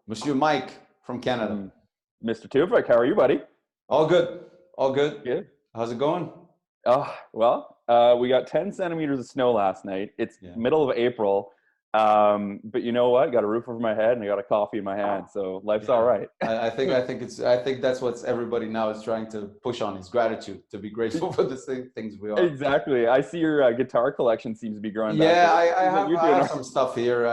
Monsieur Mike from Canada. Mr. Toufic, how are you, buddy? All good. All good. Good. How's it going? We got 10 centimeters of snow last night. It's middle of April. But you know what? Got a roof over my head and I got a coffee in my hand. So life's all right. I think that's what everybody now is trying to push on is gratitude, to be grateful for the things we are. Exactly. I see your guitar collection seems to be growing back. Yeah, I have some stuff here.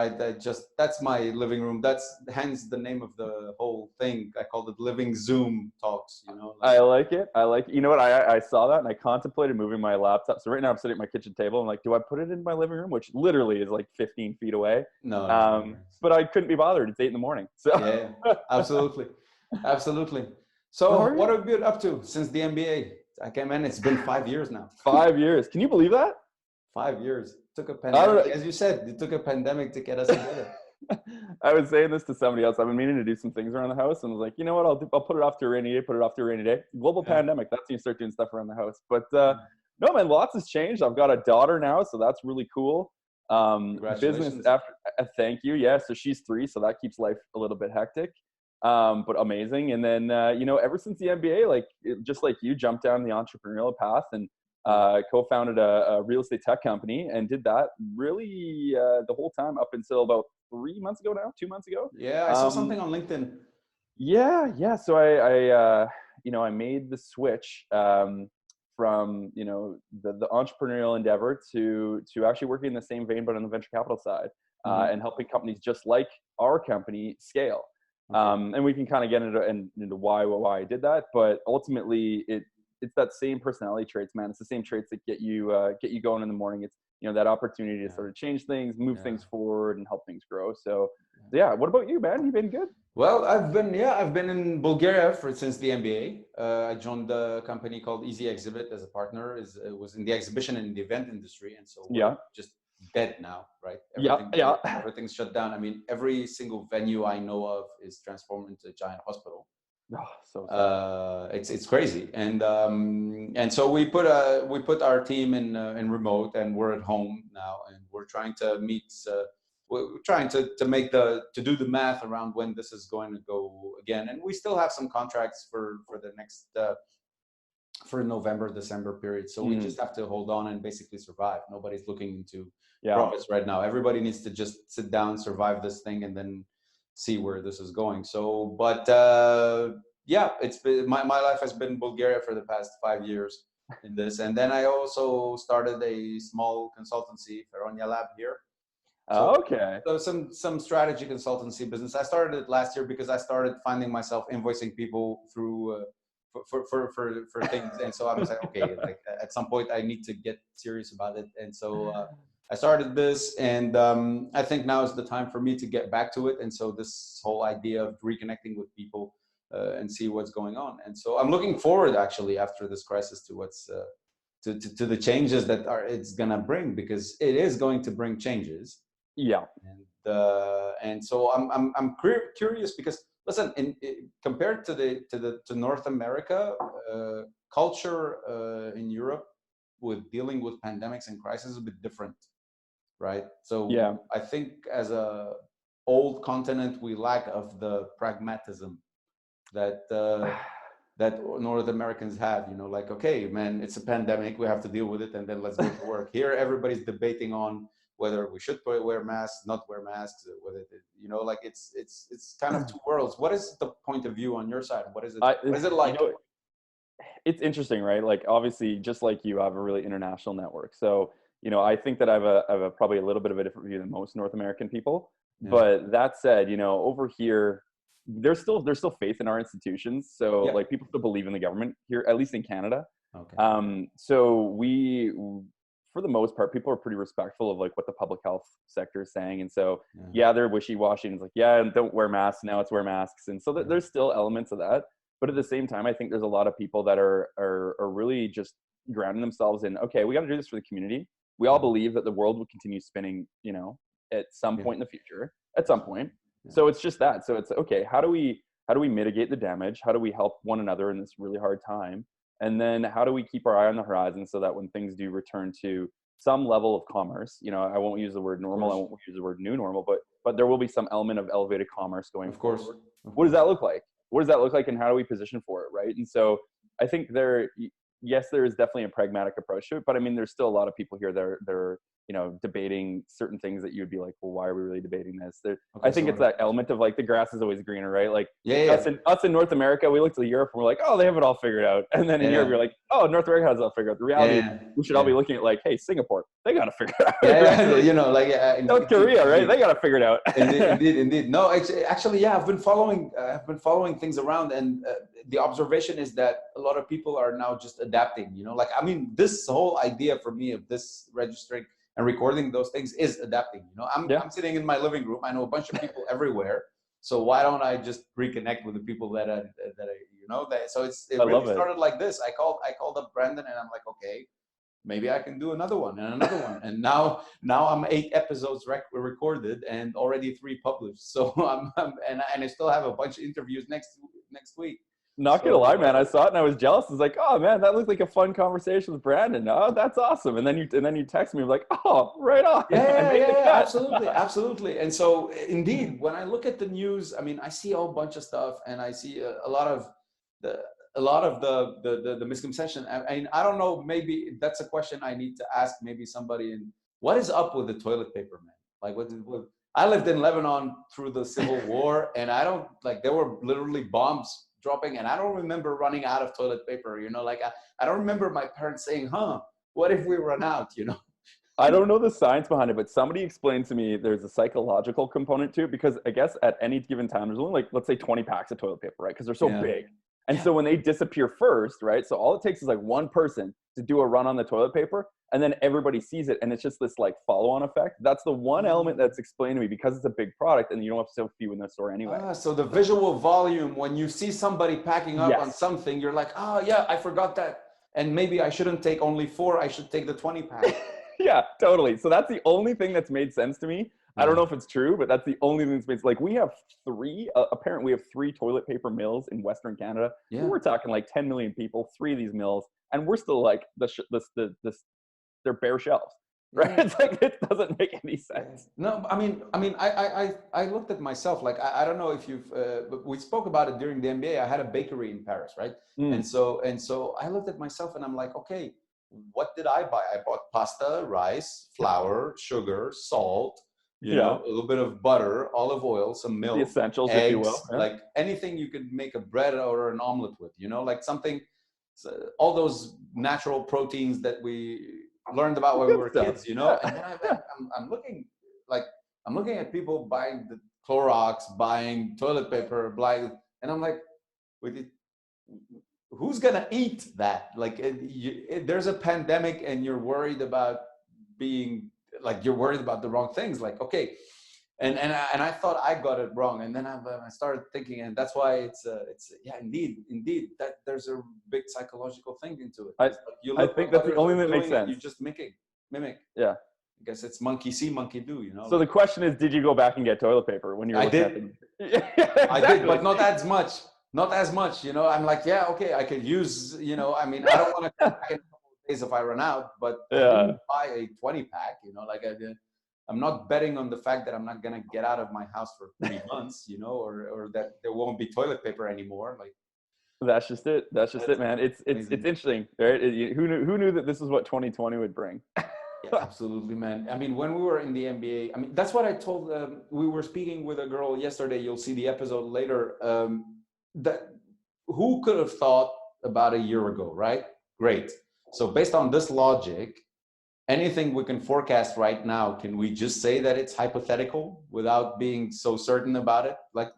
That's my living room. That's hence the name of the whole thing. I called it LivingZoomTalks, I like it. You know what? I saw that and I contemplated moving my laptop. So right now I'm sitting at my kitchen table. I'm like, do I put it in my living room? Which literally is like 15 feet away. No. But I couldn't be bothered. It's 8 a.m. So yeah, absolutely. So what have you been up to since the MBA? I can't, man, it's been 5 years now. 5 years. Can you believe that? 5 years. Took a pandemic. As you said, it took a pandemic to get us together. I was saying this to somebody else. I've been meaning to do some things around the house, and I was like, you know what? I'll put it off to a rainy day. Global pandemic. That's when you start doing stuff around the house. But no, man, lots has changed. I've got a daughter now, so that's really cool. Business after. Thank you. Yeah, so she's 3, so that keeps life a little bit hectic, but amazing. And then ever since the MBA, just like you, jumped down the entrepreneurial path and co-founded a real estate tech company and did that really the whole time up until about 2 months ago. Yeah, I saw something on LinkedIn. Yeah. So I made the switch from the entrepreneurial endeavor to actually working in the same vein but on the venture capital side, and helping companies just like our company scale. And we can kind of get into why I did that, but ultimately it's that same personality traits, man. It's the same traits that get you going in the morning. It's that opportunity to sort of change things, move things forward, and help things grow. So yeah, what about you, man? You been good? Well, I've been in Bulgaria since the MBA. I joined a company called Easy Exhibit as a partner. It was in the exhibition and the event industry, and so we're just dead now, right? Everything's shut down. I mean, every single venue I know of is transformed into a giant hospital. It's crazy, and so we put our team in remote, and we're at home now, and we're trying to meet. We're trying to do the math around when this is going to go again, and we still have some contracts for the next for November, December period. So we just have to hold on and basically survive. Nobody's looking into profits right now. Everybody needs to just sit down, survive this thing, and then see where this is going. So, but it's been my life has been Bulgaria for the past 5 years in this, and then I also started a small consultancy, Feronia Lab here. So some strategy consultancy business. I started it last year because I started finding myself invoicing people through for things, and so I was like, okay, at some point I need to get serious about it, and so I started this, and I think now is the time for me to get back to it. And so this whole idea of reconnecting with people and see what's going on, and so I'm looking forward actually after this crisis to what's to the changes that it's gonna bring, because it is going to bring changes. And so I'm curious because listen, compared to North America, culture in Europe with dealing with pandemics and crises is a bit different, right? So I think as a old continent, we lack of the pragmatism that North Americans have. Okay, man, it's a pandemic, we have to deal with it, and then let's go to work. Here, everybody's debating on whether we should wear masks, not wear masks, whether it's kind of two worlds. What is the point of view on your side? What is it? What is it like? It's interesting, right? Like, obviously, just like you, I have a really international network. So, I think that I have a probably a little bit of a different view than most North American people. But that said, over here, there's still faith in our institutions. So like, people still believe in the government here, at least in Canada. So we, for the most part, people are pretty respectful of like what the public health sector is saying. And so, they're wishy-washy. And it's like, don't wear masks. Now it's wear masks. And so there's still elements of that. But at the same time, I think there's a lot of people that are really just grounding themselves in, okay, we got to do this for the community. We all believe that the world will continue spinning, at some point in the future, at some point. So it's just that. So it's okay. How do we mitigate the damage? How do we help one another in this really hard time? And then how do we keep our eye on the horizon so that when things do return to some level of commerce, I won't use the word normal, I won't use the word new normal, but but there will be some element of elevated commerce going Of course. forward. Of What does course. that look like? What does that look like, and how do we position for it, right? And so I think yes, there is definitely a pragmatic approach to it, but I mean, there's still a lot of people here that are debating certain things that you'd be like, well, why are we really debating this? Okay, I think so it's that element of like the grass is always greener, right? Like yeah. us in North America, we look to Europe and we're like, oh, they have it all figured out. And then in Europe, you're like, oh, North America has it all figured out. The reality is we should all be looking at like, hey, Singapore, they got to figure it out. Yeah, right? like South Korea, right? They got to figure it out. Indeed. No, actually, yeah, I've been following things around, and the observation is that a lot of people are now just adapting. Like, I mean, this whole idea for me of this registering and recording those things is adapting. I'm sitting in my living room. I know a bunch of people everywhere. So why don't I just reconnect with the people that I so it really started like this. I called up Brandon, and I'm like, okay, maybe I can do another one and another one. And now I'm 8 episodes recorded and already 3 published. So and I still have a bunch of interviews next week. Not gonna lie, man. I saw it and I was jealous. I was like, "Oh man, that looked like a fun conversation with Brandon. Oh, that's awesome." And then you text me like, "Oh, right on." Yeah, absolutely. And so, indeed, when I look at the news, I mean, I see a whole bunch of stuff, and I see a lot of the misconception. I mean, I don't know. Maybe that's a question I need to ask. Maybe somebody. What is up with the toilet paper, man? Like, what I lived in Lebanon through the Civil War, and I don't there were literally bombs dropping, and I don't remember running out of toilet paper. Like I don't remember my parents saying, what if we run out? I don't know the science behind it, but somebody explained to me there's a psychological component to it, because I guess at any given time there's only like, let's say 20 packs of toilet paper, right? Because they're so big. And so when they disappear first, right? So all it takes is like one person to do a run on the toilet paper, and then everybody sees it, and it's just this like follow-on effect. That's the one element that's explained to me, because it's a big product and you don't have so few in the store anyway. So the visual volume, when you see somebody packing up on something, you're like, oh yeah, I forgot that. And maybe I shouldn't take only 4, I should take the 20 pack. Yeah, totally. So that's the only thing that's made sense to me. I don't know if it's true, but that's the only thing that's made sense. Like, we have 3, apparently we have 3 toilet paper mills in Western Canada. Yeah. We're talking like 10 million people, 3 of these mills, and we're still like they're bare shelves, right? It's like, it doesn't make any sense. No, I mean, I looked at myself, like, I don't know if you've, but we spoke about it during the MBA. I had a bakery in Paris, right? And so I looked at myself and I'm like, okay, what did I buy? I bought pasta, rice, flour, sugar, salt, a little bit of butter, olive oil, some milk, the essentials, eggs, if you will. like anything you could make a bread or an omelet with, like something, all those natural proteins that we learned about when we were kids, And then I'm looking at people buying the Clorox, buying toilet paper, and I'm like, who's gonna eat that? Like, there's a pandemic, and you're worried about you're worried about the wrong things. Like, okay, and I thought I got it wrong, and then I started thinking, and that's why it's indeed that there's a big psychological thing into it. I think that's the only thing that makes sense. You just mimic. Yeah. I guess it's monkey see, monkey do. So the question is, did you go back and get toilet paper when you were? I did. Exactly. I did, but not as much. Not as much. I'm like, yeah, okay, I could use. I mean, I don't want to come back in a couple of days if I run out, but I didn't buy a 20 pack. Like I did. I'm not betting on the fact that I'm not gonna get out of my house for 3 months, or that there won't be toilet paper anymore. Like, that's just it. That's just it, man. It's interesting, right? Who knew that this is what 2020 would bring? Yeah, absolutely, man. I mean, when we were in the MBA, I mean, that's what I told. We were speaking with a girl yesterday. You'll see the episode later. That who could have thought about a year ago, right? Great. So based on this logic, anything we can forecast right now, can we just say that it's hypothetical without being so certain about it? Like,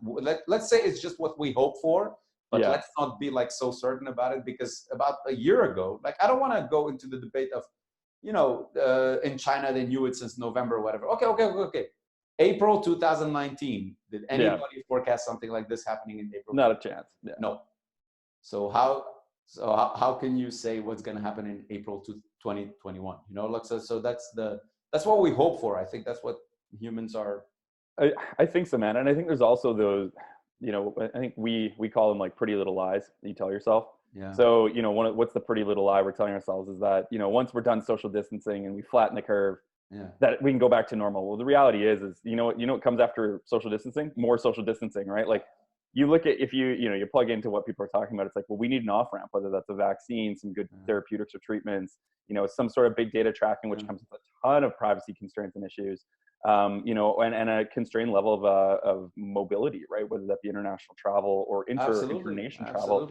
let's say it's just what we hope for, but let's not be like so certain about it, because about a year ago, like, I don't want to go into the debate of, in China, they knew it since November or whatever. Okay. April 2019. Did anybody forecast something like this happening in April? Not a chance. Yeah. No. So how can you say what's going to happen in April 2021? So that's what we hope for. I think that's what humans are. I think so, man. And I think there's also those, I think we call them like pretty little lies that you tell yourself. Yeah. So, what's the pretty little lie we're telling ourselves is that, once we're done social distancing and we flatten the curve, that we can go back to normal. Well, the reality is what comes after social distancing? More social distancing, right? Like you look at, if you plug into what people are talking about, it's like, well, we need an off-ramp, whether that's a vaccine, some good therapeutics or treatments, some sort of big data tracking, which comes with a ton of privacy constraints and issues, and a constrained level of mobility, right? Whether that be international travel or inter-nation travel,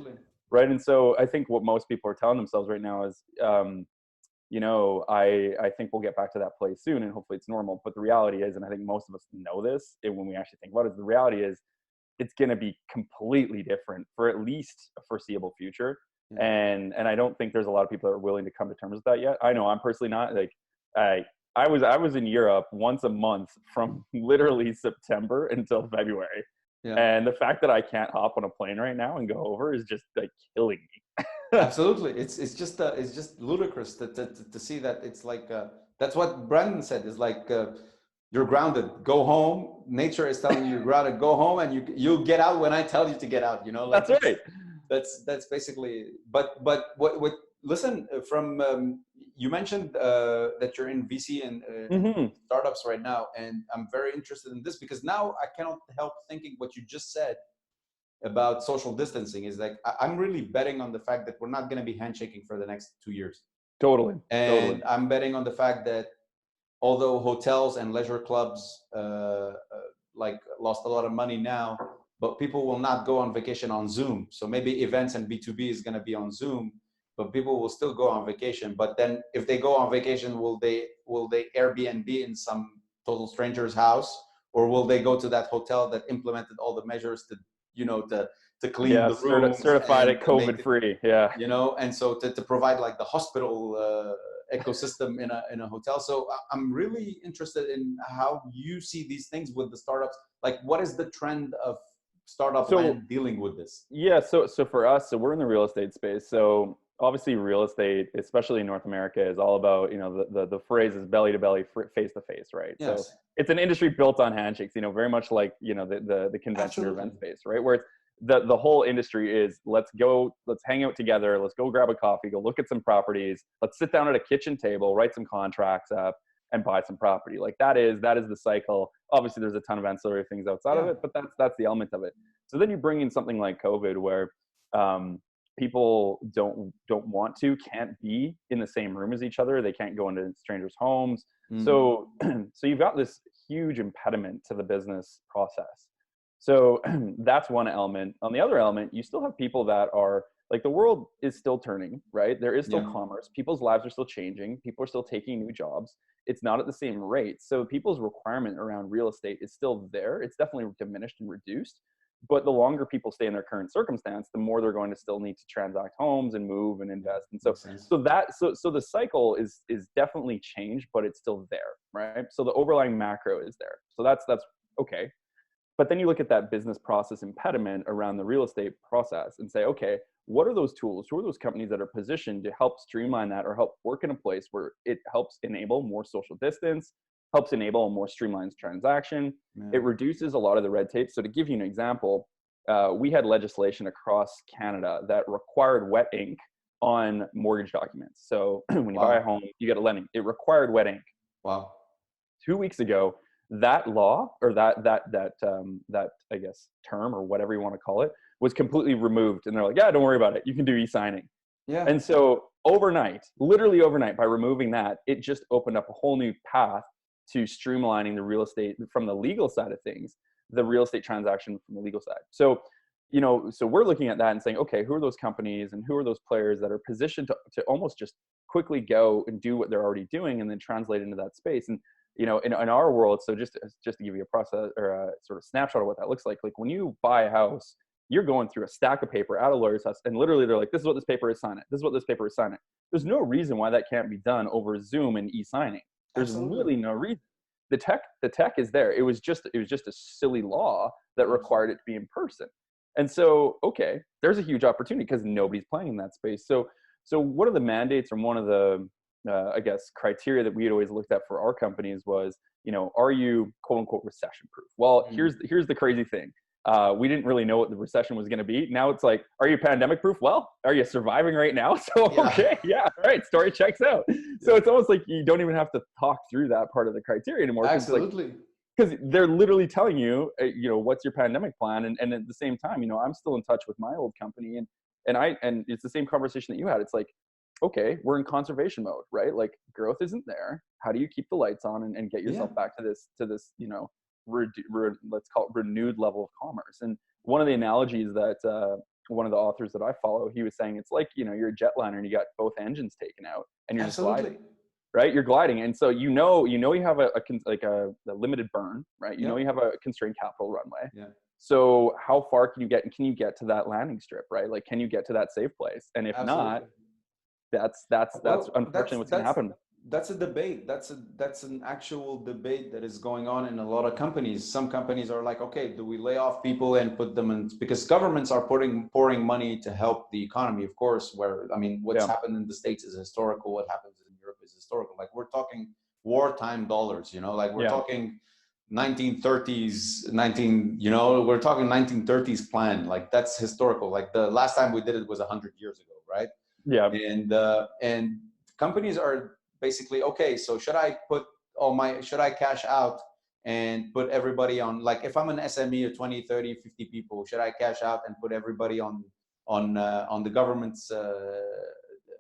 right? And so I think what most people are telling themselves right now is, I think we'll get back to that place soon, and hopefully it's normal. But the reality is, and I think most of us know this, and when we actually think about it, the reality is it's going to be completely different for at least a foreseeable future. And I don't think there's a lot of people that are willing to come to terms with that yet. I know I'm personally not. Like I was in Europe once a month from literally September until February. And the fact that I can't hop on a plane right now and go over is just like killing me. Absolutely. It's just ludicrous to see that. It's like, that's what Brandon said, is like, you're grounded, go home. Nature is telling you you're grounded, go home, and you'll get out when I tell you to get out, like that's right. That's basically, but what listen, from, you mentioned that you're in VC and startups right now. And I'm very interested in this because now I cannot help thinking what you just said about social distancing is like, I'm really betting on the fact that we're not going to be handshaking for the next 2 years. Totally. And I'm betting on the fact that although hotels and leisure clubs like lost a lot of money now, but people will not go on vacation on Zoom. So maybe events and B2B is going to be on Zoom, but people will still go on vacation. But then if they go on vacation, will they Airbnb in some total stranger's house, or will they go to that hotel that implemented all the measures to clean the rooms, certified it COVID free, and so to provide like the hospital ecosystem in a hotel. So I'm really interested in how you see these things with the startups. Like, what is the trend of startup land dealing with this? So for us, we're in the real estate space. So obviously real estate, especially in North America, is all about, the phrase is belly to belly, face to face, right? Yes. So it's an industry built on handshakes, very much like, the convention or event space, right? Where it's the whole industry is, let's hang out together, let's go grab a coffee, go look at some properties, let's sit down at a kitchen table, write some contracts up, and buy some property. Like that is the cycle. Obviously there's a ton of ancillary things outside of it, but that's the element of it. So then you bring in something like COVID, where people can't be in the same room as each other. They can't go into strangers' homes. So you've got this huge impediment to the business process. So that's one element. On the other element, you still have people that are like, the world is still turning, right? There is still commerce. People's lives are still changing. People are still taking new jobs. It's not at the same rate. So people's requirement around real estate is still there. It's definitely diminished and reduced. But the longer people stay in their current circumstance, the more they're going to still need to transact homes and move and invest. And so the cycle is definitely changed, but it's still there, right? So the overlying macro is there. So that's okay. But then you look at that business process impediment around the real estate process and say, okay, what are those tools? Who are those companies that are positioned to help streamline that, or help work in a place where it helps enable more social distance, helps enable a more streamlined transaction. It reduces a lot of the red tape. So to give you an example, we had legislation across Canada that required wet ink on mortgage documents. So when you buy a home, you get a lending. It required wet ink. Wow. 2 weeks ago, that law, or that I guess term, or whatever you want to call it, was completely removed. And they're like, yeah, don't worry about it. You can do e-signing. Yeah. And so literally overnight, by removing that, it just opened up a whole new path to streamlining the real estate from the legal side of things, the real estate transaction from the legal side. So, so we're looking at that and saying, okay, who are those companies and who are those players that are positioned to almost just quickly go and do what they're already doing and then translate into that space. And, in our world, so just to give you a process or a sort of snapshot of what that looks like when you buy a house, you're going through a stack of paper at a lawyer's house, and literally they're like, this is what this paper is, sign it. This is what this paper is, sign it. There's no reason why that can't be done over Zoom and e-signing. There's really no reason. The tech is there. It was just a silly law that required it to be in person. And so, okay, there's a huge opportunity because nobody's playing in that space. So one of the mandates, or one of the I guess criteria that we had always looked at for our companies was, are you quote unquote recession proof? Well, here's the crazy thing. We didn't really know what the recession was going to be. Now it's like, are you pandemic proof? Well, are you surviving right now? So, okay, yeah, all right, story checks out. So it's almost like you don't even have to talk through that part of the criteria anymore. Absolutely. Because they're literally telling you, what's your pandemic plan? And at the same time, I'm still in touch with my old company, and it's the same conversation that you had. It's like, okay, we're in conservation mode, right? Like growth isn't there. How do you keep the lights on and get yourself back to this, let's call it renewed level of commerce? And one of the analogies that one of the authors that I follow, he was saying, it's like, you're a jetliner and you got both engines taken out and you're just gliding, right? You're gliding. And so, you have a limited burn, right? You have a constrained capital runway. Yeah. So how far can you get? And can you get to that landing strip, right? Like, can you get to that safe place? And if not, that's unfortunately what's going to happen. That's a debate. That's an actual debate that is going on in a lot of companies. Some companies are like, okay, do we lay off people and put them in, because governments are pouring money to help the economy, of course, what's happened in the States is historical. What happens in Europe is historical. Like, we're talking wartime dollars, we're talking 1930s, we're talking 1930s plan. Like, that's historical. Like, the last time we did it was 100 years ago, right? Yeah. And companies are basically, okay, so should I cash out and put everybody on, like, if I'm an SME of 20, 30, 50 people, should I cash out and put everybody on the government's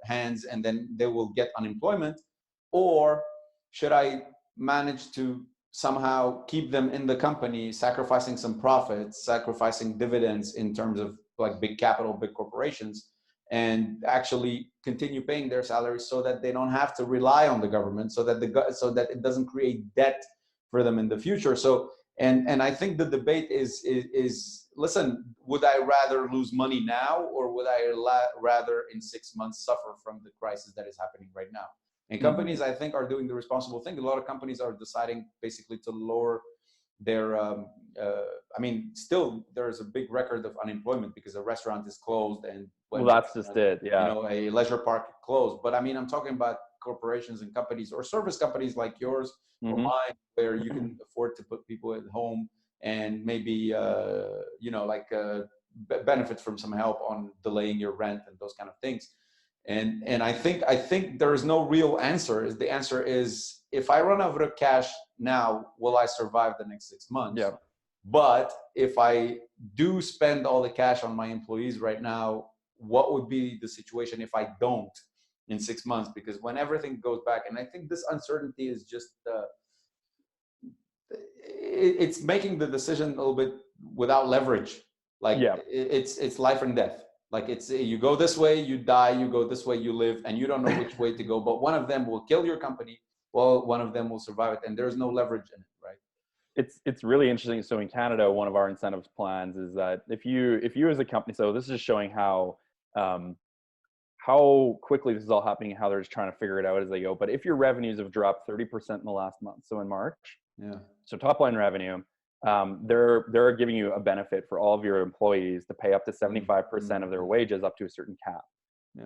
hands, and then they will get unemployment? Or should I manage to somehow keep them in the company, sacrificing some profits, sacrificing dividends in terms of like big capital, big corporations, and actually continue paying their salaries so that they don't have to rely on the government, so that it doesn't create debt for them in the future. So, and I think the debate is listen, would I rather lose money now, or would I rather in 6 months suffer from the crisis that is happening right now? And companies, I think, are doing the responsible thing. A lot of companies are deciding basically to lower their still there's a big record of unemployment because a restaurant is closed, and that's just it. Yeah. A leisure park closed. But I'm talking about corporations and companies or service companies like yours or mine, where you can afford to put people at home and maybe benefit from some help on delaying your rent and those kind of things. And I think there is no real answer. The answer is, if I run out of cash now, will I survive the next 6 months? Yeah. But if I do spend all the cash on my employees right now, what would be the situation if I don't in 6 months? Because when everything goes back, and I think this uncertainty is just it's making the decision a little bit without leverage. Like, it's life and death. Like, it's, you go this way, you die, you go this way, you live, and you don't know which way to go. But one of them will kill your company, well, one of them will survive it, and there's no leverage in it, right? It's really interesting. So in Canada, one of our incentives plans is that if you as a company, so this is showing how quickly this is all happening and how they're just trying to figure it out as they go. But if your revenues have dropped 30% in the last month, so in March, so top line revenue, they're giving you a benefit for all of your employees to pay up to 75% of their wages up to a certain cap.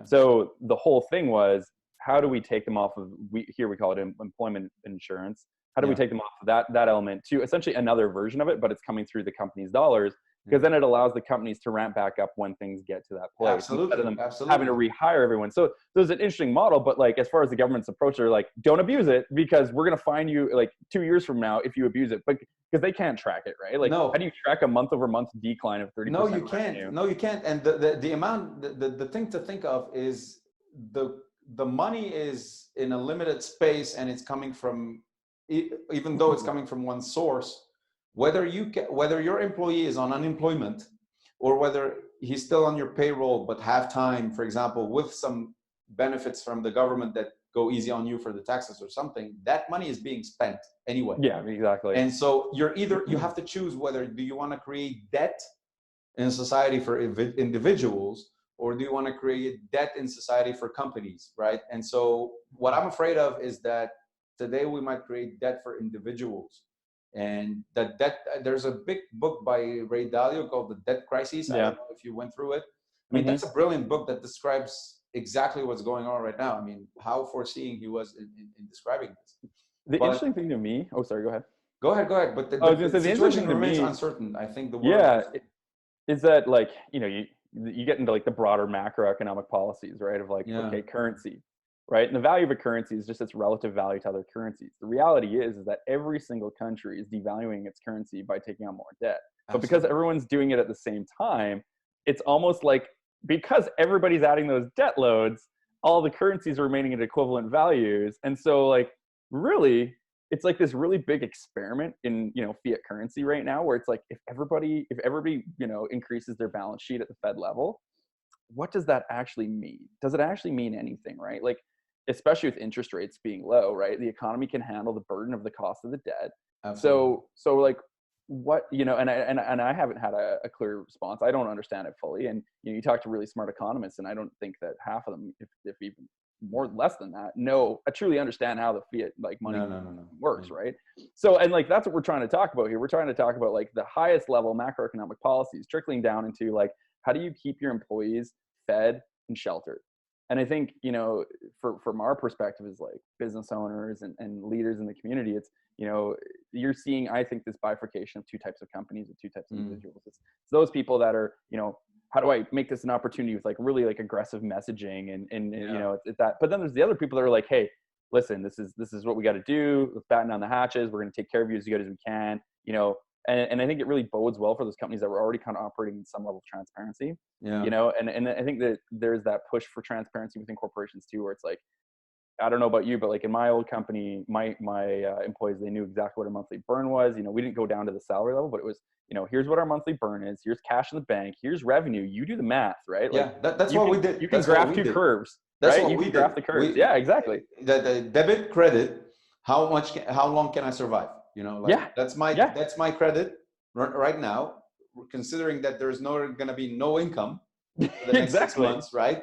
So the whole thing was, how do we take them off of, we call it employment insurance. How do we take them off of that element to essentially another version of it, but it's coming through the company's dollars, because then it allows the companies to ramp back up when things get to that place. Absolutely. Instead of them having to rehire everyone. So there's an interesting model, but like, as far as the government's approach, they're like, don't abuse it, because we're going to fine you like 2 years from now if you abuse it. But because they can't track it, right? Like, how do you track a month-over-month decline of 30%? No, you can't. Revenue? No, you can't. And the amount, the thing to think of is the money is in a limited space, and it's coming from, even though it's coming from one source, whether your employee is on unemployment or whether he's still on your payroll but have time, for example, with some benefits from the government that go easy on you for the taxes or something, that money is being spent anyway. Yeah, exactly. And so you have to choose whether do you want to create debt in society for individuals, or do you want to create debt in society for companies, right? And so what I'm afraid of is that today we might create debt for individuals. And that debt, there's a big book by Ray Dalio called The Debt Crisis. I don't know if you went through it. I mean, that's a brilliant book that describes exactly what's going on right now. I mean, how foreseeing he was in describing this. Interesting thing to me, oh, sorry, go ahead. Go ahead, go ahead. But I was going to the say the situation interesting to remains me, uncertain. I think the world yeah, is. is that like, you get into like the broader macroeconomic policies, right? Of like, Yeah, okay, currency, right? And the value of a currency is just its relative value to other currencies. The reality is that every single country is devaluing its currency by taking on more debt. But because absolutely. everyone's doing it at the same time, it's almost like because everybody's adding those debt loads, all the currencies are remaining at equivalent values. And so like really it's like this really big experiment in fiat currency right now where it's like if everybody increases their balance sheet at the Fed level, what does that actually mean? Does it actually mean anything, right? Like especially with interest rates being low, right? The economy can handle the burden of the cost of the debt. Absolutely. So like what and I haven't had a clear response. I don't understand it fully. And you talk to really smart economists, and I don't think that half of them, if even more less than that, I truly understand how the fiat like money No. works, Yeah. right? So and like that's what we're trying to talk about here. We're trying to talk about like the highest level macroeconomic policies trickling down into like how do you keep your employees fed and sheltered. And I think from our perspective as like business owners and leaders in the community, it's you're seeing, I think, this bifurcation of two types of companies with two types of individuals. It's those people that are how do I make this an opportunity with like really like aggressive messaging and it's that. But then there's the other people that are like, hey, listen, this is what we got to do. Let's batten down the hatches. We're going to take care of you as good as we can. And I think it really bodes well for those companies that were already kind of operating in some level of transparency. Yeah. And I think that there's that push for transparency within corporations too, where it's like, I don't know about you, but like in my old company, my employees, they knew exactly what our monthly burn was. We didn't go down to the salary level, but it was, here's what our monthly burn is. Here's cash in the bank. Here's revenue. You do the math, right? Yeah, Like that's what we did. you can That's what graph we two did. curves, That's right? what You we can did. graph the curves. Yeah, exactly. The debit credit. How long can I survive? That's my credit right now. Considering that there's going to be no income for the next 6 Exactly. months, right?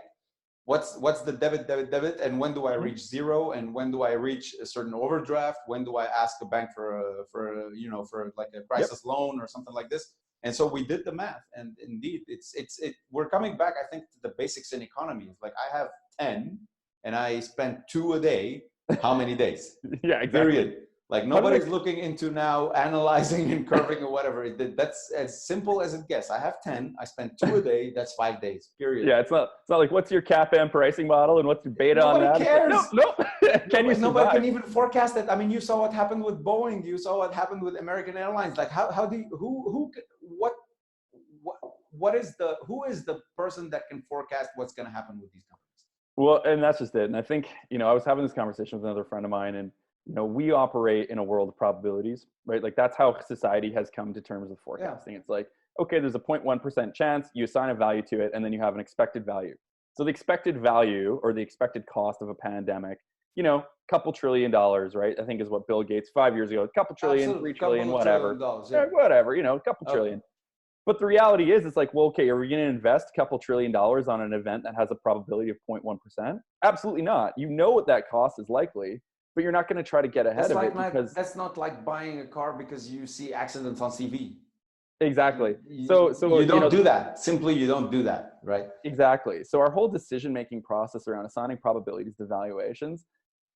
What's the debit, and when do I reach zero, and when do I reach a certain overdraft? When do I ask a bank for like a crisis loan or something like this? And so we did the math, and indeed, we're coming back, I think, to the basics in economy. It's like I have 10, and I spend 2 a day. How many days? Yeah, exactly. Period. Like nobody's looking into now analyzing and curving or whatever. That's as simple as it gets. I have 10. I spend 2 a day. That's 5 days. Period. Yeah, it's not like what's your CAPM pricing model and what's your beta on that? Nobody cares. Like, nope. Can you survive? Nobody can even forecast it. I mean, you saw what happened with Boeing. You saw what happened with American Airlines. Like, how do you, who is the person that can forecast what's going to happen with these companies? Well, and that's just it. And I think, I was having this conversation with another friend of mine, and we operate in a world of probabilities, right? Like that's how society has come to terms with forecasting. Yeah. It's like, okay, there's a 0.1% chance, you assign a value to it, and then you have an expected value. So the expected value or the expected cost of a pandemic, couple $1 trillion, right? I think is what Bill Gates 5 years ago, a couple trillion, Absolutely. 3 trillion, whatever. Whatever, a couple trillion. But the reality is, it's like, well, okay, are we going to invest a couple $1 trillion on an event that has a probability of 0.1%? Absolutely not. What that cost is likely, but you're not going to try to get ahead of it because that's not like buying a car because you see accidents on TV. Exactly. So you don't do that. Simply, you don't do that, right? Exactly. So our whole decision-making process around assigning probabilities to valuations,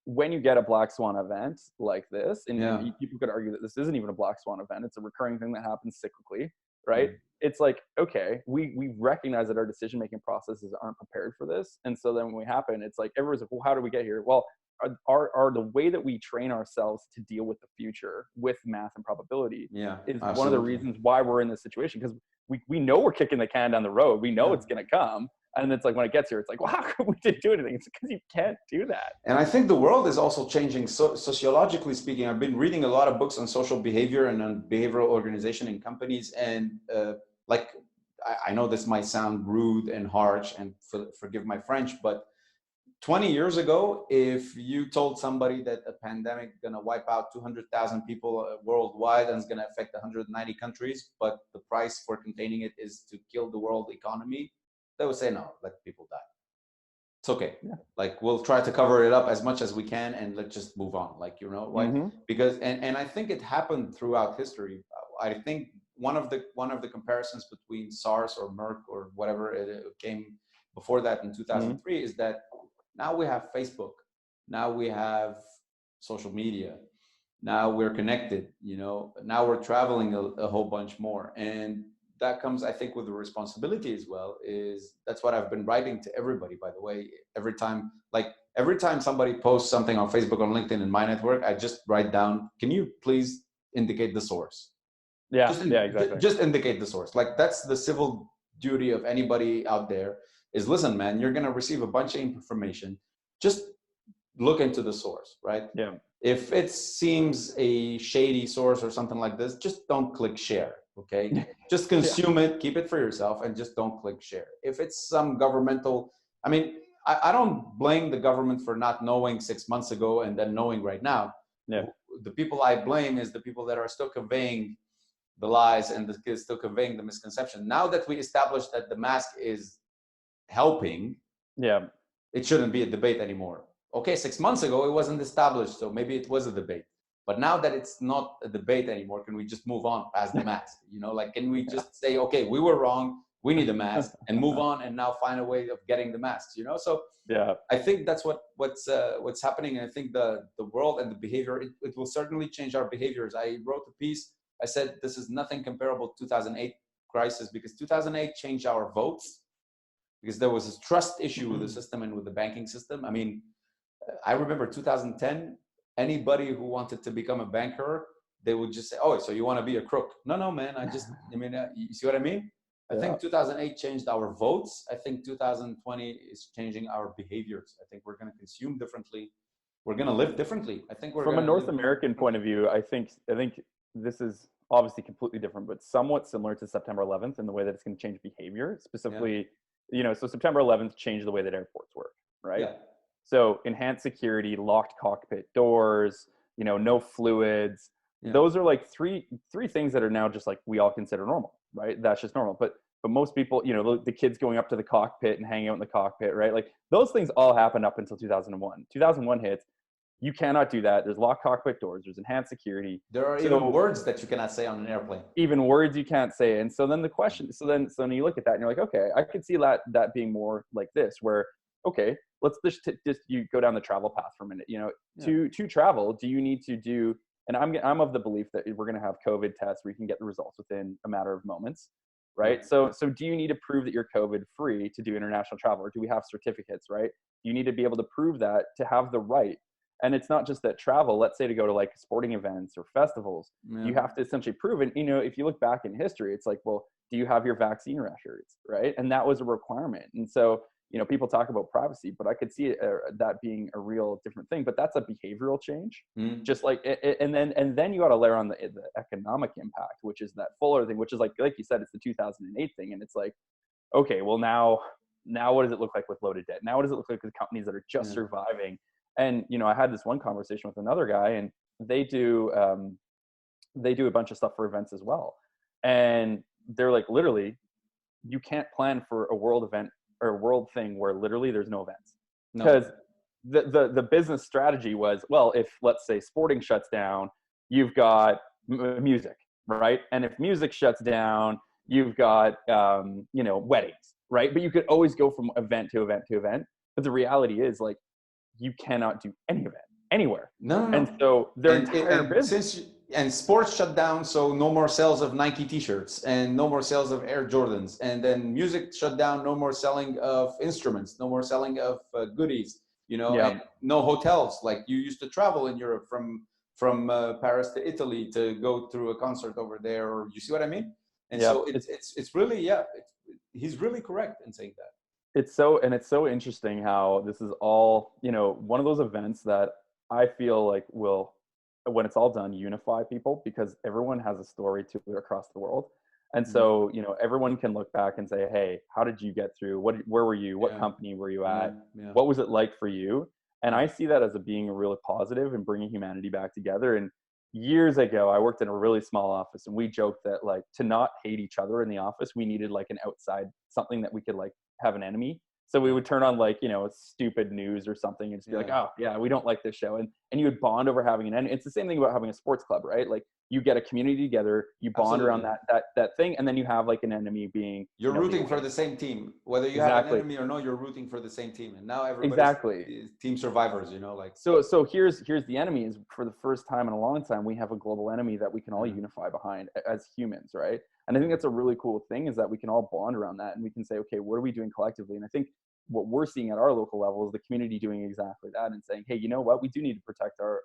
when you get a black swan event like this, and people could argue that this isn't even a black swan event, it's a recurring thing that happens cyclically, right? It's like, okay, we recognize that our decision-making processes aren't prepared for this. And so then when we happen, it's like, everyone's like, well, how do we get here? Well, are the way that we train ourselves to deal with the future with math and probability is one of the reasons why we're in this situation, because we know we're kicking the can down the road. We know it's going to come. And it's like, when it gets here, it's like, well, how come we didn't do anything? It's because you can't do that. And I think the world is also changing. Sociologically speaking, I've been reading a lot of books on social behavior and on behavioral organization in companies. And I know this might sound rude and harsh, and forgive my French, but 20 years ago, if you told somebody that a pandemic is going to wipe out 200,000 people worldwide and is going to affect 190 countries, but the price for containing it is to kill the world economy, they would say, no, let people die. It's okay. Yeah. Like, we'll try to cover it up as much as we can and let's just move on. Like, because, and I think it happened throughout history. I think one of the comparisons between SARS or Merck or whatever it came before that in 2003 is that now we have Facebook. Now we have social media. Now we're connected, now we're traveling a whole bunch more. And that comes, I think, with the responsibility as well. Is that's what I've been writing to everybody, by the way. Every time somebody posts something on Facebook, on LinkedIn, in my network, I just write down, can you please indicate the source? Yeah, exactly. Just indicate the source. Like, that's the civil duty of anybody out there. Is, listen, man, you're going to receive a bunch of information. Just look into the source, right? Yeah. If it seems a shady source or something like this, just don't click share, okay? Just consume it, keep it for yourself, and just don't click share. If it's some governmental, I mean, I don't blame the government for not knowing 6 months ago and then knowing right now. Yeah. The people I blame is the people that are still conveying the lies and still conveying the misconception. Now that we established that the mask is helping, yeah, it shouldn't be a debate anymore. Okay, 6 months ago, it wasn't established, so maybe it was a debate. But now that it's not a debate anymore, can we just move on past the mask? Can we just say, okay, we were wrong, we need a mask, and move on, and now find a way of getting the masks, So yeah, I think that's what's happening. And I think the world and the behavior, it will certainly change our behaviors. I wrote a piece, I said, this is nothing comparable to 2008 crisis, because 2008 changed our votes, because there was a trust issue with the system and with the banking system. I mean, I remember 2010, anybody who wanted to become a banker, they would just say, oh, so you want to be a crook? No, man. You see what I mean? I think 2008 changed our votes. I think 2020 is changing our behaviors. I think we're going to consume differently. We're going to live differently. I think from a North American point of view, I think this is obviously completely different, but somewhat similar to September 11th in the way that it's going to change behavior. Specifically, so September 11th changed the way that airports work, right? Yeah. So enhanced security, locked cockpit doors, no fluids. Yeah. Those are like three things that are now just like we all consider normal, right? That's just normal. But most people, the kids going up to the cockpit and hanging out in the cockpit, right? Like those things all happened up until 2001. 2001 hits. You cannot do that. There's locked cockpit doors. There's enhanced security. There are even words that you cannot say on an airplane. Even words you can't say. And so then the question, so when you look at that and you're like, okay, I could see that being more like this, where, okay, let's just you go down the travel path for a minute. To travel, do you need to do? And I'm of the belief that we're going to have COVID tests where you can get the results within a matter of moments, right? So do you need to prove that you're COVID free to do international travel, or do we have certificates, right? You need to be able to prove that to have the right. And it's not just that travel, let's say to go to like sporting events or festivals, you have to essentially prove it. If you look back in history, it's like, well, do you have your vaccine records, right? And that was a requirement. And so, people talk about privacy, but I could see that being a real different thing. But that's a behavioral change, just like, and then you got to layer on the economic impact, which is that fuller thing, which is like you said, it's the 2008 thing, and it's like, okay, well now what does it look like with loaded debt? Now what does it look like with companies that are just surviving? And I had this one conversation with another guy, and they do a bunch of stuff for events as well, and they're like, literally, you can't plan for a world event or a world thing where literally there's no events, because the business strategy was, well, if let's say sporting shuts down, you've got music, right? And if music shuts down, you've got weddings, right? But you could always go from event to event to event. But the reality is, like, you cannot do any event anywhere. No. And so their entire business. And sports shut down, so no more sales of Nike t-shirts and no more sales of Air Jordans. And then music shut down, no more selling of instruments, no more selling of goodies, and no hotels. Like, you used to travel in Europe from Paris to Italy to go through a concert over there, or you see what I mean? And so it's really, he's really correct in saying that. It's so interesting how this is all, one of those events that I feel like will, when it's all done, unify people, because everyone has a story to it across the world. And so, everyone can look back and say, hey, how did you get through? Where were you? What company were you at? What was it like for you? And I see that as being a really positive and bringing humanity back together. And years ago, I worked in a really small office, and we joked that, like, to not hate each other in the office, we needed like an outside, something that we could like have an enemy. So we would turn on like, stupid news or something and just be like, oh yeah, we don't like this show. And you would bond over having an enemy. It's the same thing about having a sports club, right? Like, you get a community together, you bond around that thing, and then you have like an enemy being, you're rooting for the same team, whether you have an enemy or no, you're rooting for the same team. And now everybody's team survivors, you know, like. So here's the enemy is, for the first time in a long time, we have a global enemy that we can all unify behind as humans, right? And I think that's a really cool thing, is that we can all bond around that, and we can say, okay, what are we doing collectively? And I think what we're seeing at our local level is the community doing exactly that, and saying, hey, you know what, we do need to protect our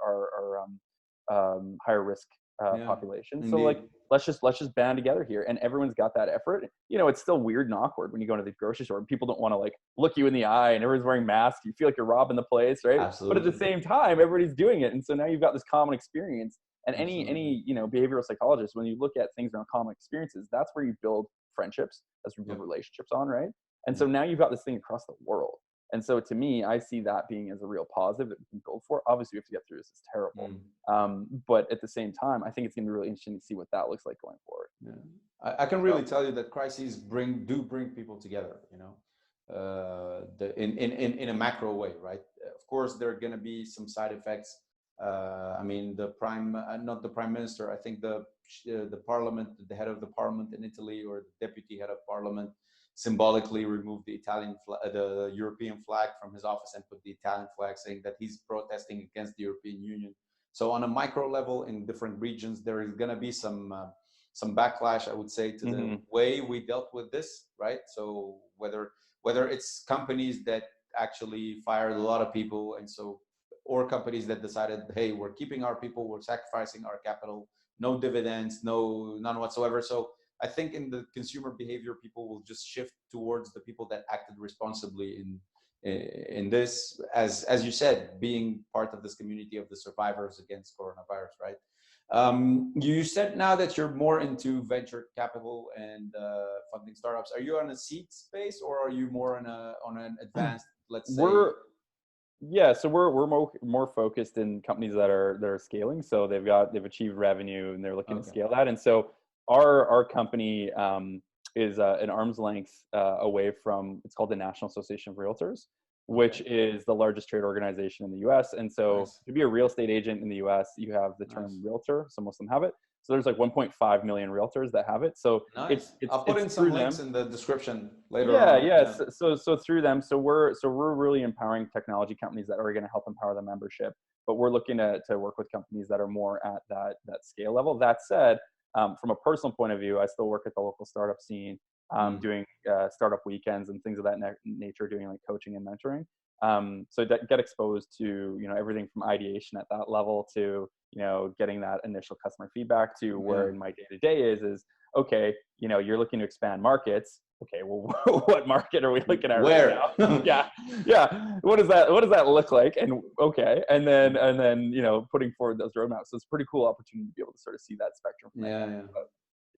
higher risk population. Indeed. So like, let's just band together here, and everyone's got that effort. You know, it's still weird and awkward when you go to the grocery store and people don't want to like look you in the eye, and everyone's wearing masks. You feel like you're robbing the place, right? Absolutely. But at the same time, everybody's doing it, and so now you've got this common experience. And any you know, behavioral psychologist, when you look at things around common experiences, that's where you build friendships, that's where you build relationships on, right? And so now you've got this thing across the world. And so to me, I see that being as a real positive that we can build for. Obviously, we have to get through this. It's terrible. But at the same time, I think it's going to be really interesting to see what that looks like going forward. Yeah. I can really tell you that crises bring people together, you know, in a macro way, right? Of course, there are going to be some side effects. I mean, not the prime minister, I think the parliament, the head of the parliament in Italy, or the deputy head of parliament, symbolically removed the European flag from his office and put the Italian flag, saying that he's protesting against the European Union. So on a micro level in different regions, there is going to be some backlash, I would say, to the way we dealt with this, right? So whether it's companies that actually fired a lot of people, and so, or companies that decided, hey, we're keeping our people, we're sacrificing our capital, no dividends, none whatsoever. So I think in the consumer behavior, people will just shift towards the people that acted responsibly in this, as you said, being part of this community of the survivors against coronavirus, right? You said now that you're more into venture capital and funding startups. Are you on a seed space, or are you more on an advanced, let's say? So we're more focused in companies that are scaling. So they've achieved revenue and they're looking to scale that. And so our company is an arm's length away from, it's called the National Association of Realtors, which is the largest trade organization in the US. And so to be a real estate agent in the US, you have the term realtor. So most of them have it. So there's like 1.5 million realtors that have it. So I'll put in some links in the description later on. So through them, so we're really empowering technology companies that are going to help empower the membership. But we're looking to work with companies that are more at that scale level. That said, from a personal point of view, I still work at the local startup scene, doing startup weekends and things of that nature, doing like coaching and mentoring. So get exposed to, you know, everything from ideation at that level to, you know, getting that initial customer feedback to where in my day-to-day is, okay, you know, you're looking to expand markets. Okay, well, what market are we looking at right now? yeah. What does that look like? And okay, and then you know, putting forward those roadmaps. So it's a pretty cool opportunity to be able to sort of see that spectrum.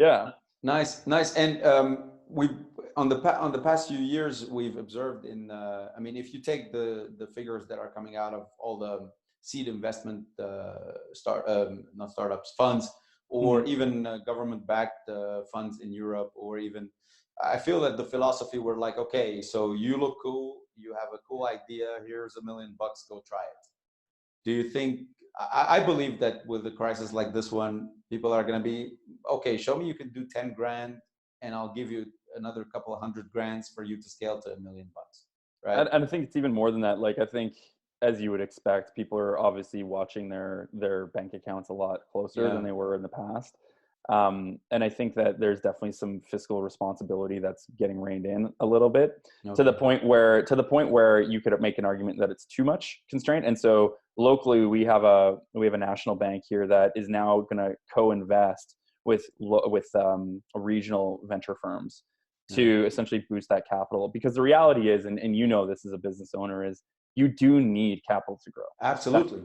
Yeah. Nice. And we on the past few years, we've observed I mean, if you take the figures that are coming out of all the seed investment not startups, funds, or even government-backed funds in Europe, or even, I feel that the philosophy were like, okay, so you look cool, you have a cool idea, here's $1 million, go try it. Do you think, I believe that with a crisis like this one, people are going to be, okay, show me you can do 10 grand and I'll give you another couple of $100,000 for you to scale to $1 million, right? And I think it's even more than that. Like, I think, as you would expect, people are obviously watching their bank accounts a lot closer than they were in the past. And I think that there's definitely some fiscal responsibility that's getting reined in a little bit, to the point where you could make an argument that it's too much constraint. And so locally, we have a national bank here that is now going to co-invest with regional venture firms to essentially boost that capital. Because the reality is, and you know this as a business owner, is you do need capital to grow. Absolutely.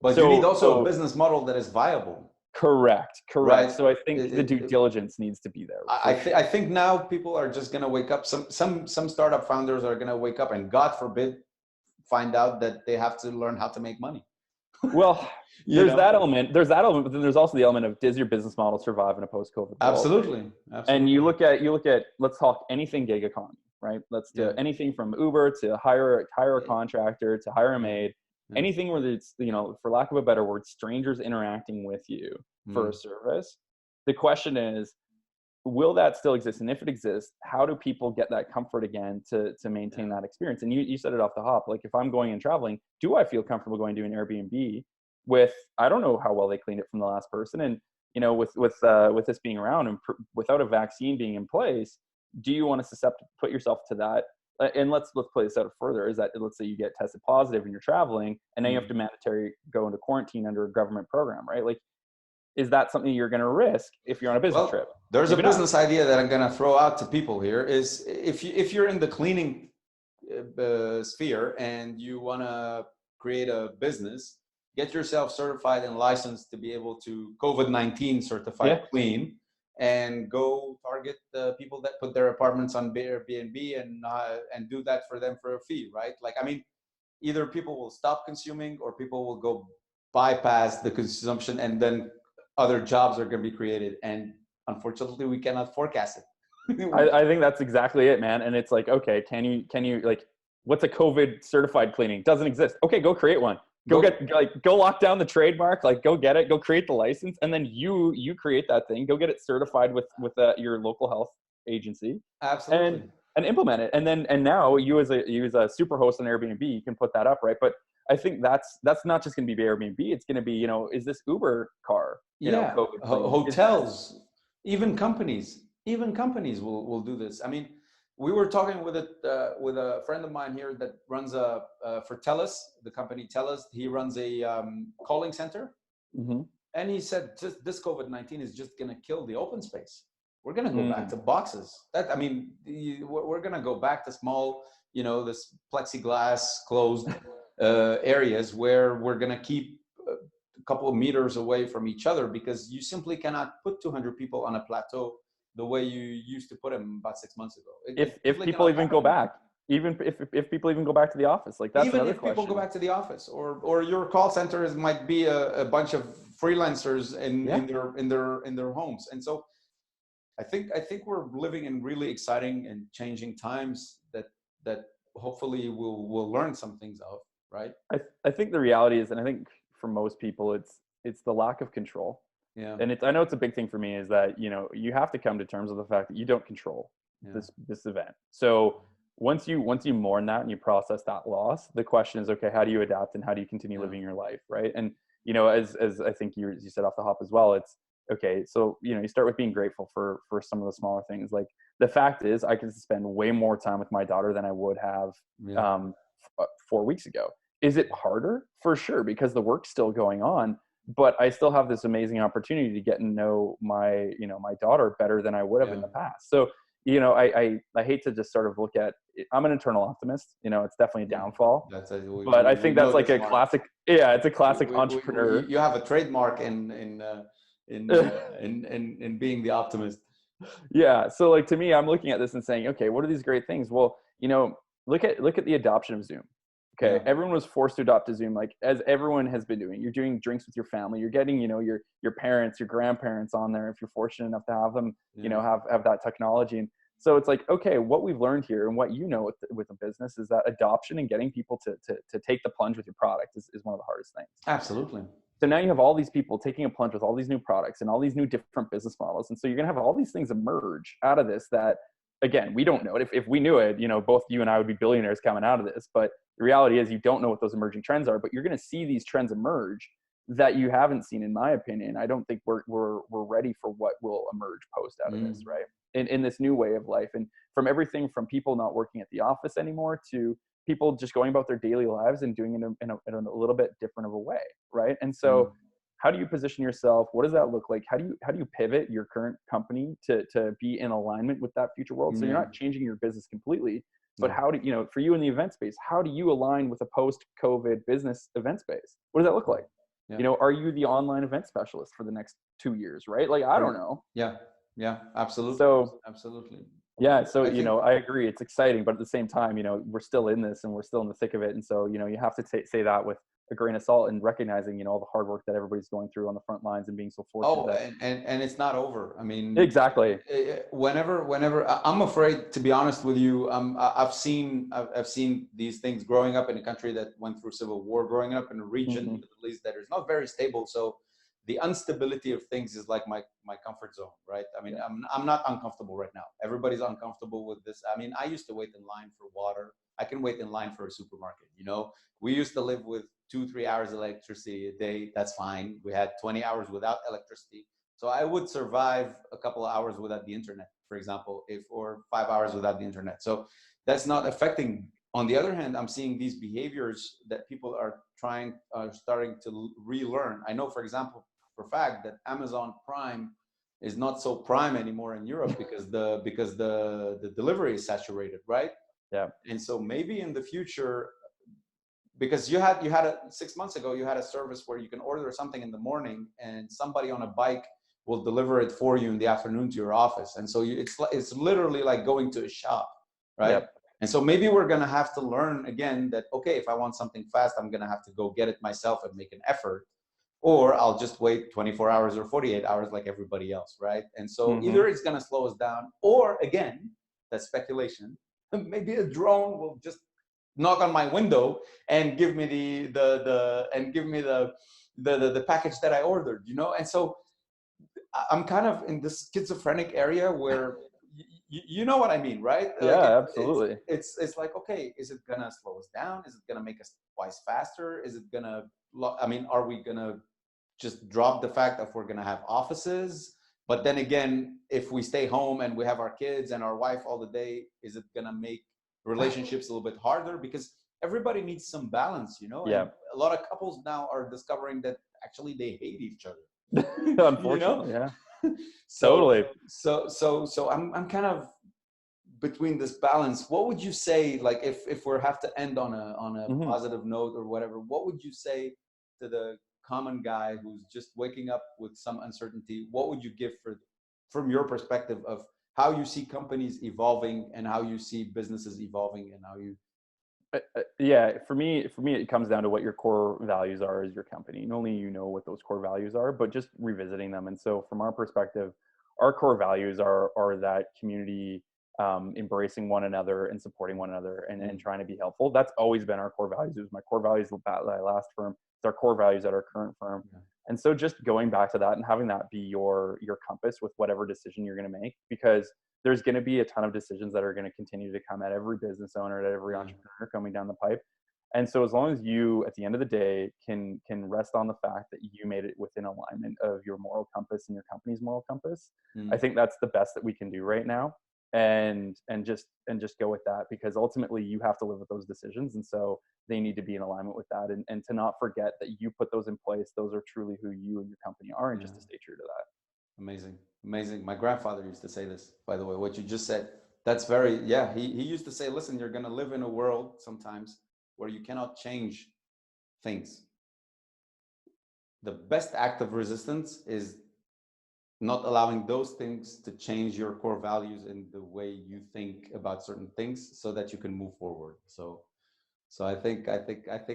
But you need also a business model that is viable. Correct. Right. So I think the due diligence needs to be there. I think now people are just going to wake up. Some startup founders are going to wake up and, God forbid, find out that they have to learn how to make money. Well, there's that element, but then there's also the element of, does your business model survive in a post-COVID world? Absolutely. And you look at, let's talk anything gig economy, right? Let's do anything from Uber to hire a contractor to hire a maid. anything where it's, for lack of a better word, strangers interacting with you for a service. The question is, will that still exist? And if it exists, how do people get that comfort again to maintain that experience? And you said it off the hop, like if I'm going and traveling, do I feel comfortable going to an Airbnb with, I don't know how well they cleaned it from the last person. And, with this being around and without a vaccine being in place, do you want to put yourself to that? And let's play this out further, is that, let's say you get tested positive and you're traveling and now you have to mandatory go into quarantine under a government program, right? Like, is that something you're going to risk if you're on a business trip? There's a business idea that I'm going to throw out to people here is if you're in the cleaning sphere and you want to create a business, get yourself certified and licensed to be able to COVID-19 certified clean, and go target the people that put their apartments on Airbnb and do that for them for a fee, right? Like, I mean, either people will stop consuming or people will go bypass the consumption, and then other jobs are going to be created. And unfortunately, we cannot forecast it. I think that's exactly it, man. And it's like, okay, can you like, what's a COVID certified cleaning? Doesn't exist. Okay, go create one. Go lock down the trademark, like go get it, go create the license, and then you create that thing, go get it certified with your local health agency. Absolutely. And implement it. And now you as a super host on Airbnb, you can put that up, right? But I think that's not just going to be Airbnb. It's going to be, is this Uber car? Hotels, even companies will do this. I mean, we were talking with a friend of mine here that runs for TELUS, the company TELUS. He runs a calling center, and he said, just this COVID-19 is just going to kill the open space. We're going to go back to boxes. We're going to go back to small, this plexiglass closed areas where we're going to keep a couple of meters away from each other, because you simply cannot put 200 people on a plateau the way you used to put them about 6 months ago. If people even go back, even if people even go back to the office, like that's even another if question. People go back to the office, or your call centers might be a bunch of freelancers in their homes. And so I think we're living in really exciting and changing times that hopefully we'll learn some things of, right? I think the reality is, and I think for most people, it's the lack of control. Yeah. And I know it's a big thing for me, is that, you have to come to terms with the fact that you don't control this event. So once you mourn that and you process that loss, the question is, okay, how do you adapt and how do you continue living your life, right? And, as I think you said off the hop as well, it's, okay, so, you start with being grateful for some of the smaller things. Like, the fact is, I can spend way more time with my daughter than I would have 4 weeks ago. Is it harder? For sure, because the work's still going on, but I still have this amazing opportunity to get to know my daughter better than I would have in the past. So, I hate to just sort of look at it. I'm an eternal optimist. It's definitely a downfall. But I think that's like a classic. Yeah, it's a classic entrepreneur. You have a trademark in being the optimist. Yeah. So, like, to me, I'm looking at this and saying, okay, what are these great things? Well, look at the adoption of Zoom. Okay. Yeah. Everyone was forced to adopt to Zoom, like, as everyone has been doing. You're doing drinks with your family. You're getting, your parents, your grandparents on there, if you're fortunate enough to have them, have that technology. And so it's like, okay, what we've learned here and what with a business is that adoption and getting people to take the plunge with your product is one of the hardest things. Absolutely. So now you have all these people taking a plunge with all these new products and all these new different business models. And so you're going to have all these things emerge out of this that, again, we don't know it. If we knew it, both you and I would be billionaires coming out of this. But the reality is, you don't know what those emerging trends are, but you're going to see these trends emerge that you haven't seen, in my opinion. I don't think we're ready for what will emerge post out of this, right? In this new way of life. And from everything from people not working at the office anymore to people just going about their daily lives and doing it in a little bit different of a way, right? And so how do you position yourself? What does that look like? How do you pivot your current company to be in alignment with that future world? So you're not changing your business completely, but how do for you in the event space, how do you align with a post-COVID business event space? What does that look like? Yeah. Are you the online event specialist for the next 2 years, right? Like, I don't know. Yeah, absolutely. So absolutely. Yeah. So, I agree. It's exciting, but at the same time, we're still in this and we're still in the thick of it. And so, you have to say that with a grain of salt and recognizing, you know, all the hard work that everybody's going through on the front lines and being so fortunate Oh, that and it's not over. I mean, exactly. whenever I'm afraid, to be honest with you, I've seen these things growing up in a country that went through civil war, growing up in a region, Hmm. the Middle East, that is not very stable. So the instability of things is like my comfort zone, right? I mean, Yeah. I'm not uncomfortable right now. Everybody's uncomfortable with this. I mean, I used to wait in line for water. I can wait in line for a supermarket. You know, we used to live with 2-3 hours electricity a day. That's fine. We had 20 hours without electricity. So I would survive a couple of hours without the internet, for example, or 5 hours without the internet. So that's not affecting. On the other hand, I'm seeing these behaviors that people are starting to relearn. I know, for example, for fact that Amazon Prime is not so prime anymore in Europe because the delivery is saturated, right? Yeah. And so maybe in the future, because 6 months ago, you had a service where you can order something in the morning and somebody on a bike will deliver it for you in the afternoon to your office. And so it's literally like going to a shop, right? Yep. And so maybe we're going to have to learn again that, okay, if I want something fast, I'm going to have to go get it myself and make an effort, or I'll just wait 24 hours or 48 hours like everybody else, right? And so Hmm. either it's going to slow us down, or again, that's speculation, maybe a drone will just knock on my window and give me the package that I ordered, you know? And so I'm kind of in this schizophrenic area where you know what I mean, right? Like Yeah, absolutely. it's like, okay, is it gonna slow us down? Is it gonna make us twice faster? Is it gonna, I mean, are we gonna just drop the fact that we're gonna have offices? But then again, if we stay home and we have our kids and our wife all the day, is it gonna make relationships a little bit harder? Because everybody needs some balance, you know? Yeah. And a lot of couples now are discovering that actually they hate each other. You know. Unfortunately, yeah. so Totally. so I'm kind of between this balance. What would you say, like, if we have to end on a Hmm. positive note or whatever, what would you say to the common guy who's just waking up with some uncertainty? What would you give from your perspective of how you see companies evolving and how you see businesses evolving and how you Yeah, for me, it comes down to what your core values are as your company. And only you know what those core values are, but just revisiting them. And so, from our perspective, our core values are that community, embracing one another and supporting one another, and trying to be helpful. That's always been our core values. It was my core values at my last firm. It's our core values at our current firm. Yeah. And so, just going back to that and having that be your compass with whatever decision you're going to make, because there's going to be a ton of decisions that are going to continue to come at every business owner, at every entrepreneur coming down the pipe. And so as long as you, at the end of the day, can rest on the fact that you made it within alignment of your moral compass and your company's moral compass, I think that's the best that we can do right now. And just go with that, because ultimately you have to live with those decisions. And so they need to be in alignment with that, and to not forget that you put those in place. Those are truly who you and your company are, and just to stay true to that. Amazing. Amazing. My grandfather used to say this, by the way, what you just said. That's very, yeah. He used to say, listen, you're going to live in a world sometimes where you cannot change things. The best act of resistance is not allowing those things to change your core values and the way you think about certain things so that you can move forward. So I think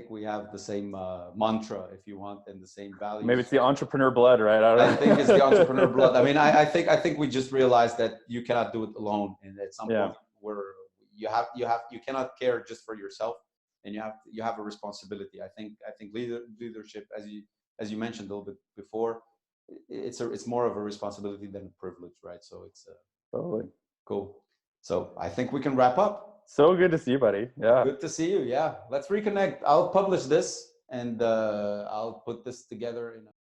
we have the same mantra, if you want, and the same Maybe values. it's the entrepreneur blood, right? I I don't think it's the know. entrepreneur blood. I mean, I think we just realized that you cannot do it alone, and at some Yeah. point, where you cannot care just for yourself, and you have a responsibility. I think leadership, as you mentioned a little bit before, it's more of a responsibility than a privilege, right? So it's Totally. cool. So I think we can wrap up. So good to see you, buddy. Yeah. Good to see you. Yeah, let's reconnect. I'll publish this and I'll put this together in a